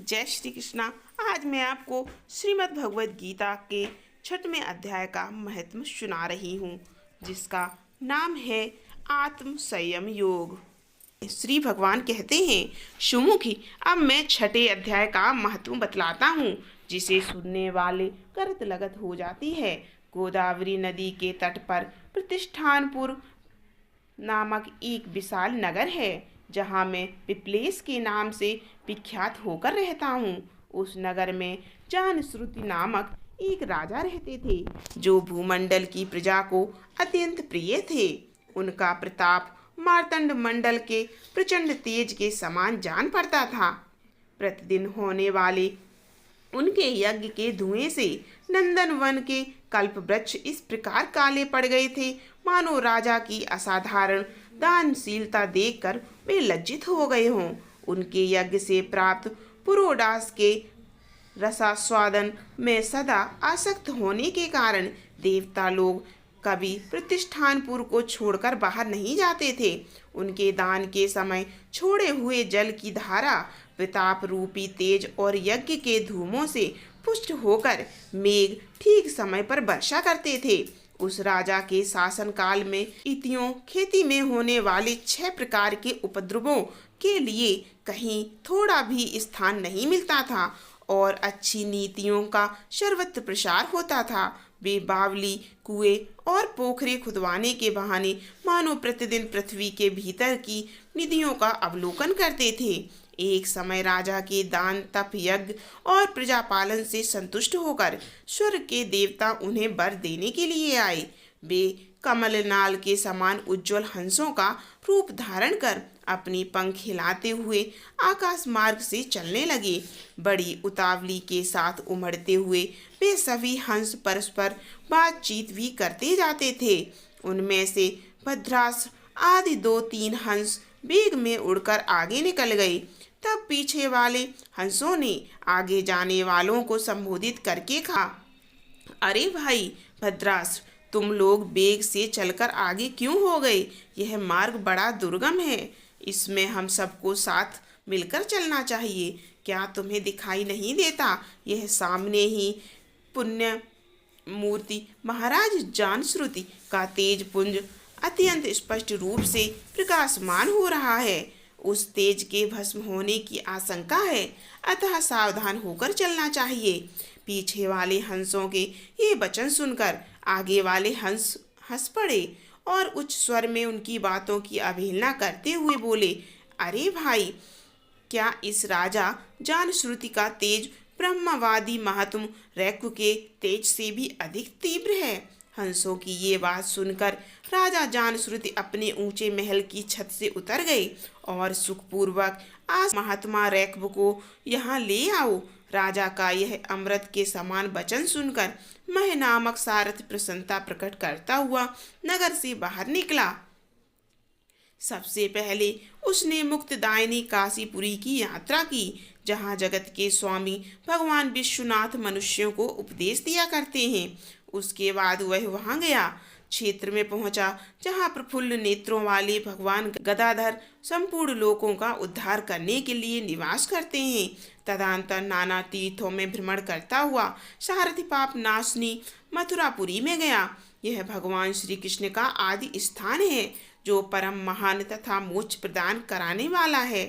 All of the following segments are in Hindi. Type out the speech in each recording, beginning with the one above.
जय श्री कृष्णा। आज मैं आपको श्रीमद् भगवद गीता के 6वें अध्याय का महत्व सुना रही हूँ, जिसका नाम है आत्म संयम योग। श्री भगवान कहते हैं, सुमुखी, अब मैं 6ठे अध्याय का महत्व बतलाता हूँ, जिसे सुनने वाले करत लगत हो जाती है। गोदावरी नदी के तट पर प्रतिष्ठानपुर नामक एक विशाल नगर है, जहाँ मैं पिपलेश के नाम से विख्यात होकर रहता हूँ। उस नगर में जानश्रुति नामक एक राजा रहते थे, जो भूमंडल की प्रजा को अत्यंत प्रिय थे। उनका प्रताप मार्तंड मंडल के प्रचंड तेज के समान जान पड़ता था। प्रतिदिन होने वाले उनके यज्ञ के धुएं से नंदन वन के कल्प वृक्ष इस प्रकार काले पड़ गए थे, मानो राजा की असाधारण दानशीलता देखकर वे लज्जित हो गए हों। उनके यज्ञ से प्राप्त पुरोडास के रसास्वादन में सदा आसक्त होने के कारण देवता लोग कभी प्रतिष्ठानपुर को छोड़कर बाहर नहीं जाते थे। उनके दान के समय छोड़े हुए जल की धारा प्रताप रूपी तेज और यज्ञ के धूमों से पुष्ट होकर मेघ ठीक समय पर वर्षा करते थे। उस राजा के शासन काल में इतियों खेती में होने वाले 6 प्रकार के उपद्रवों के लिए कहीं थोड़ा भी स्थान नहीं मिलता था और अच्छी नीतियों का सर्वत्र प्रसार होता था। वे बावली, कुएं और पोखरे खुदवाने के बहाने मानो प्रतिदिन पृथ्वी के भीतर की निधियों का अवलोकन करते थे। एक समय राजा के दान, तप, यज्ञ और प्रजापालन से संतुष्ट होकर स्वर्ग के देवता उन्हें वर देने के लिए आए। वे कमलनाल के समान उज्जवल हंसों का रूप धारण कर अपनी पंख हिलाते हुए आकाश मार्ग से चलने लगे। बड़ी उतावली के साथ उमड़ते हुए वे सभी हंस परस्पर बातचीत भी करते जाते थे। उनमें से भद्रास आदि 2-3 हंस वेग में उड़कर आगे निकल गए। तब पीछे वाले हंसों ने आगे जाने वालों को संबोधित करके कहा, अरे भाई भद्रास, तुम लोग वेग से चलकर आगे क्यों हो गए? यह मार्ग बड़ा दुर्गम है, इसमें हम सबको साथ मिलकर चलना चाहिए। क्या तुम्हें दिखाई नहीं देता, यह सामने ही पुण्य मूर्ति महाराज जानश्रुति का तेज पुंज अत्यंत स्पष्ट रूप से प्रकाशमान हो रहा है। उस तेज के भस्म होने की आशंका है, अतः सावधान होकर चलना चाहिए। पीछे वाले हंसों के ये वचन सुनकर आगे वाले हंस हंस पड़े और उच्च स्वर में उनकी बातों की अवहेलना करते हुए बोले, अरे भाई, क्या इस राजा जानश्रुति का तेज ब्रह्मवादी महात्म रैक्व के तेज से भी अधिक तीव्र है? हंसों की ये बात सुनकर राजा जानश्रुति अपने ऊंचे महल की छत से उतर गए और सुखपूर्वक आज महात्मा रैक्व को यहाँ ले आओ। राजा का यह अमृत के समान वचन सुनकर मह नामक सारथ प्रसन्नता प्रकट करता हुआ नगर से बाहर निकला। सबसे पहले उसने मुक्तदायिनी काशीपुरी की यात्रा की, जहाँ जगत के स्वामी भगवान विश्वनाथ मनुष्यों को उपदेश दिया करते हैं। उसके बाद वह वहां गया क्षेत्र में पहुंचा, जहां प्रफुल्ल नेत्रों वाले भगवान गदाधर संपूर्ण लोकों का उद्धार करने के लिए निवास करते हैं। तदंतर नाना तीर्थों में भ्रमण करता हुआ सारथी पाप नाशनी मथुरापुरी में गया। यह भगवान श्री कृष्ण का आदि स्थान है, जो परम महान तथा मोक्ष प्रदान कराने वाला है।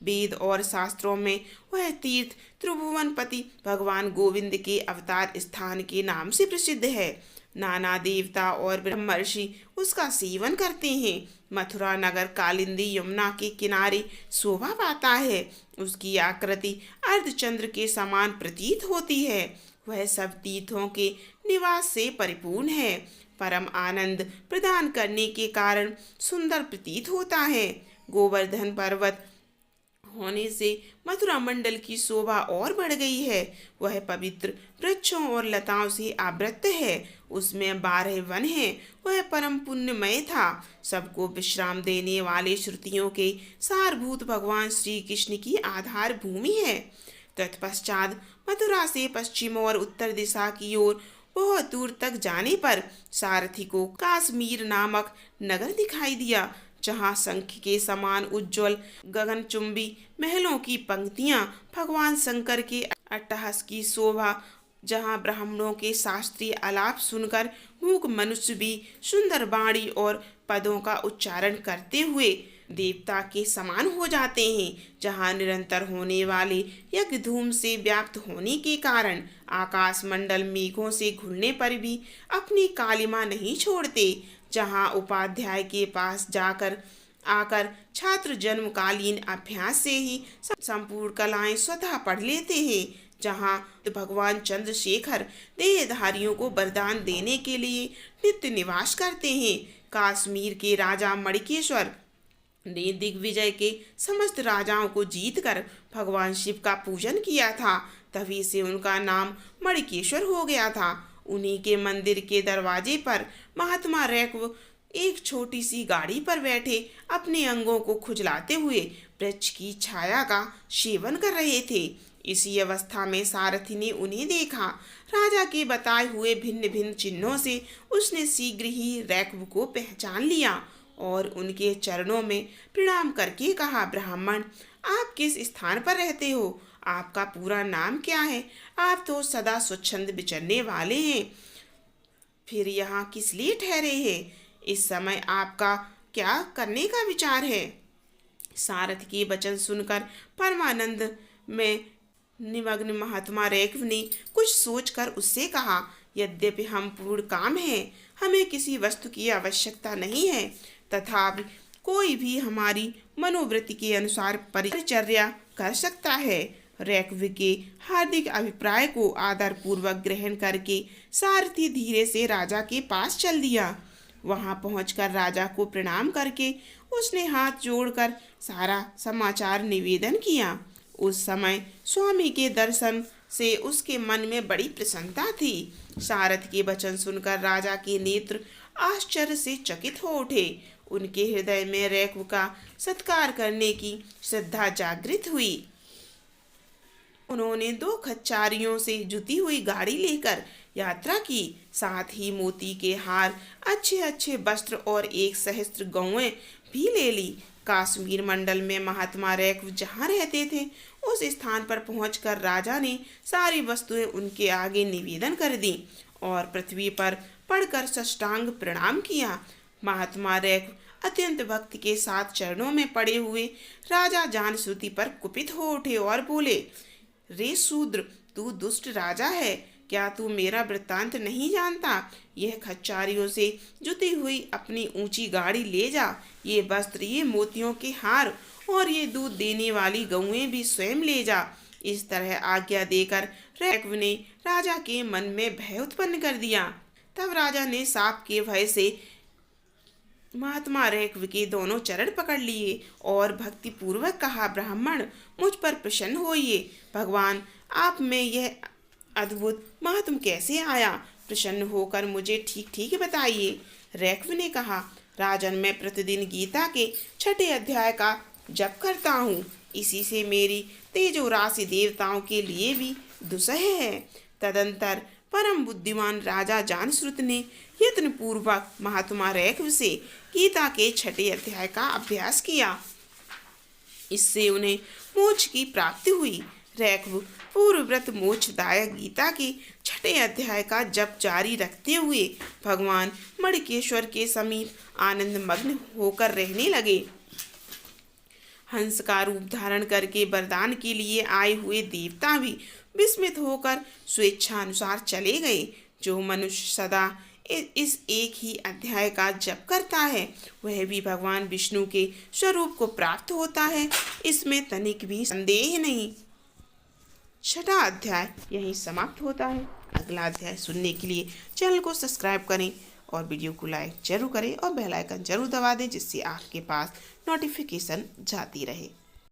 वेद और शास्त्रों में वह तीर्थ त्रिभुवनपति भगवान गोविंद के अवतार स्थान के नाम से प्रसिद्ध है। नाना देवता और ब्रह्मर्षि उसका सेवन करते हैं। मथुरा नगर कालिंदी यमुना के किनारे शोभा पाता है। उसकी आकृति अर्धचंद्र के समान प्रतीत होती है। वह सब तीर्थों के निवास से परिपूर्ण है। परम आनंद प्रदान करने के कारण सुंदर प्रतीत होता है। गोवर्धन पर्वत होने से मथुरा मंडल की शोभा और बढ़ गई है। वह पवित्र वृक्षों और लताओं से आवृत है। उसमें 12 वन हैं। वह परम पुण्यमय था। सबको विश्राम देने वाले श्रुतियों के सारभूत भगवान श्री कृष्ण की आधार भूमि है। तत्पश्चात मथुरा से पश्चिम और उत्तर दिशा की ओर बहुत दूर तक जाने पर सारथी को काश्मीर नामक नगर दिखाई दिया। जहाँ शंख के समान उज्ज्वल गगनचुंबी महलों की पंक्तियां, भगवान शंकर के अट्टहास की शोभा, जहाँ ब्राह्मणों के शास्त्रीय आलाप सुनकर मूक मनुष्य भी सुंदर वाणी और पदों का उच्चारण करते हुए देवता के समान हो जाते हैं, जहाँ निरंतर होने वाले यज्ञ धूम से व्याप्त होने के कारण आकाश मंडल मेघों से घुलने पर भी अपनी कालिमा नहीं छोड़ते, जहाँ उपाध्याय के पास आकर छात्र जन्मकालीन अभ्यास से ही संपूर्ण कलाएं स्वतः पढ़ लेते हैं, जहाँ भगवान चंद्रशेखर देहधारियों को वरदान देने के लिए नित्य निवास करते हैं। कश्मीर के राजा मणिकेश्वर ने दिग्विजय के समस्त राजाओं को जीतकर भगवान शिव का पूजन किया था, तभी से उनका नाम मणिकेश्वर हो गया था। उन्हीं के मंदिर के दरवाजे पर महात्मा रैक्व एक छोटी सी गाड़ी पर बैठे अपने अंगों को खुजलाते हुए वृक्ष की छाया का सेवन कर रहे थे। इसी अवस्था में सारथी ने उन्हें देखा। राजा के बताए हुए भिन्न भिन्न चिन्हों से उसने शीघ्र ही रैक्व को पहचान लिया और उनके चरणों में प्रणाम करके कहा, ब्राह्मण, आप किस स्थान पर रहते हो? आपका पूरा नाम क्या है? आप तो सदा स्वच्छंद विचरने वाले हैं, फिर यहाँ किस लिए ठहरे हैं? इस समय आपका क्या करने का विचार है? सारथी के वचन सुनकर परमानंद में निमग्न महात्मा रैक्व ने कुछ सोचकर उससे कहा, यद्यपि हम पूर्ण काम हैं, हमें किसी वस्तु की आवश्यकता नहीं है, तथापि कोई भी हमारी मनोवृत्ति के अनुसार परिचर्या कर सकता है। रैक्व के हार्दिक अभिप्राय को आदर पूर्वक ग्रहण करके सारथी धीरे से राजा के पास चल दिया। वहां पहुंचकर राजा को प्रणाम करके उसने हाथ जोड़कर सारा समाचार निवेदन किया। उस समय स्वामी के दर्शन से उसके मन में बड़ी प्रसन्नता थी। सारथी के वचन सुनकर राजा के नेत्र आश्चर्य से चकित हो उठे। उनके हृदय में रैक्व का सत्कार करने की श्रद्धा जागृत हुई। उन्होंने 2 खच्चारियों से जुती हुई गाड़ी लेकर यात्रा की, साथ ही मोती के हार, अच्छे अच्छे वस्त्र और 1 सहस्त्र गौएं भी ले ली। कश्मीर मंडल में महात्मा रैक्व जहाँ रहते थे उस स्थान पर पहुंचकर राजा ने सारी वस्तुएं उनके आगे निवेदन कर दी और पृथ्वी पर पड़कर साष्टांग प्रणाम किया। महात्मा रैक्व अत्यंत भक्ति के साथ चरणों में पड़े हुए राजा जानश्रुति पर कुपित हो उठे और बोले, रे शूद्र, तू दुष्ट राजा है, क्या तू मेरा वृत्तांत नहीं जानता? यह खच्चारियों से जुती हुई अपनी ऊंची गाड़ी ले जा, ये वस्त्र, ये मोतियों के हार और ये दूध देने वाली गौएं भी स्वयं ले जा। इस तरह आज्ञा देकर रैक्व ने राजा के मन में भय उत्पन्न कर दिया। तब राजा ने साप के भय से महात्मा रैक्व के दोनों चरण पकड़ लिए और भक्ति पूर्वक कहा, ब्राह्मण, मुझ पर प्रसन्न होइए। भगवान, आप में यह अद्भुत महात्म कैसे आया? प्रसन्न होकर मुझे ठीक ठीक बताइए। रैक्व ने कहा, राजन, मैं प्रतिदिन गीता के 6ठे अध्याय का जप करता हूँ, इसी से मेरी तेजो राशि देवताओं के लिए भी दुसह है। तदंतर परम बुद्धिमान राजा जानश्रुत ने यत्न पूर्वक महात्मा रैक्व से गीता के 6ठे अध्याय का अभ्यास किया। इससे उन्हें मोक्ष की प्राप्ति हुई। रैक्व पूर्वव्रत मोक्षदायक गीता के 6ठे अध्याय का जप जारी रखते हुए भगवान मणिकेश्वर के समीप आनंद मग्न होकर रहने लगे। हंस का रूप धारण करके वरदान के लिए आए हुए देवता भी विस्मित होकर स्वेच्छानुसार चले गए। जो मनुष्य सदा इस एक ही अध्याय का जप करता है वह भी भगवान विष्णु के स्वरूप को प्राप्त होता है, इसमें तनिक भी संदेह नहीं। 6ठा अध्याय यहीं समाप्त होता है। अगला अध्याय सुनने के लिए चैनल को सब्सक्राइब करें और वीडियो को लाइक जरूर करें और बेल आइकन जरूर दबा दें, जिससे आपके पास नोटिफिकेशन जाती रहे।